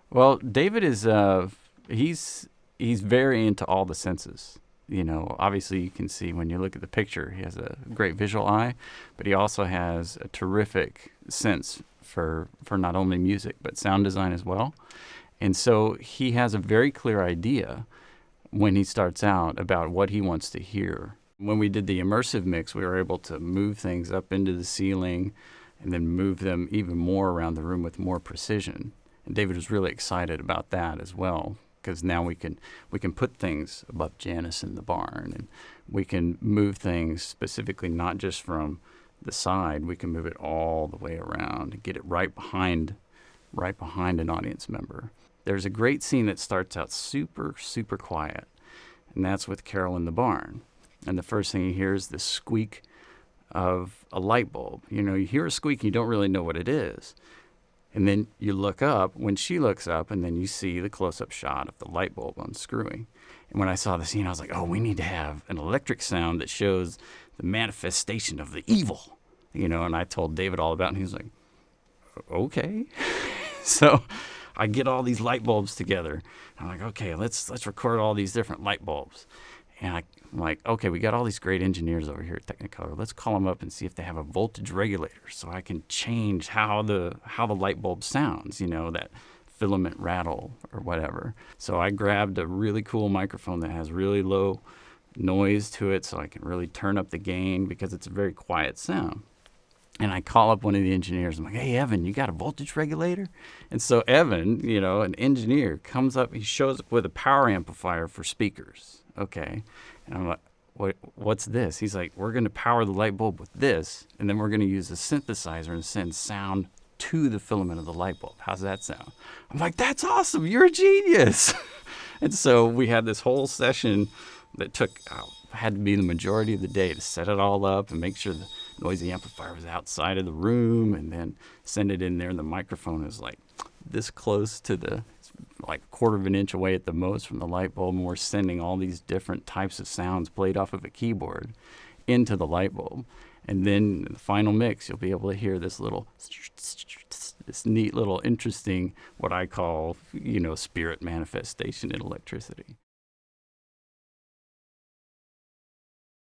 Well, David is he's very into all the senses. You know, obviously you can see when you look at the picture, he has a great visual eye, but he also has a terrific sense for not only music but sound design as well. And so he has a very clear idea when he starts out about what he wants to hear. When we did the immersive mix, we were able to move things up into the ceiling and then move them even more around the room with more precision. And David was really excited about that as well, because now we can put things above Janice in the barn, and we can move things specifically not just from the side. We can move it all the way around and get it right behind an audience member. There's a great scene that starts out super, super quiet, and that's with Carol in the barn. And the first thing you hear is the squeak of a light bulb. You know, you hear a squeak and you don't really know what it is. And then you look up when she looks up, and then you see the close-up shot of the light bulb unscrewing. And when I saw the scene, I was like, oh, we need to have an electric sound that shows the manifestation of the evil. You know, and I told David all about it, and he was like, okay. So I get all these light bulbs together. I'm like, okay, let's record all these different light bulbs. And I'm like, okay, we got all these great engineers over here at Technicolor. Let's call them up and see if they have a voltage regulator, so I can change how the light bulb sounds. You know, that filament rattle or whatever. So I grabbed a really cool microphone that has really low noise to it, so I can really turn up the gain because it's a very quiet sound. And I call up one of the engineers. I'm like, hey, Evan, you got a voltage regulator? And so Evan, you know, an engineer, comes up. He shows up with a power amplifier for speakers. Okay. And I'm like, what's this? He's like, we're going to power the light bulb with this, and then we're going to use a synthesizer and send sound to the filament of the light bulb. How's that sound? I'm like, that's awesome. You're a genius. And so we had this whole session that had to be the majority of the day to set it all up and make sure the noisy amplifier was outside of the room, and then send it in there. And the microphone is like this close to like a quarter of an inch away at the most from the light bulb. And we're sending all these different types of sounds played off of a keyboard into the light bulb. And then in the final mix, you'll be able to hear this neat little interesting, what I call, you know, spirit manifestation in electricity.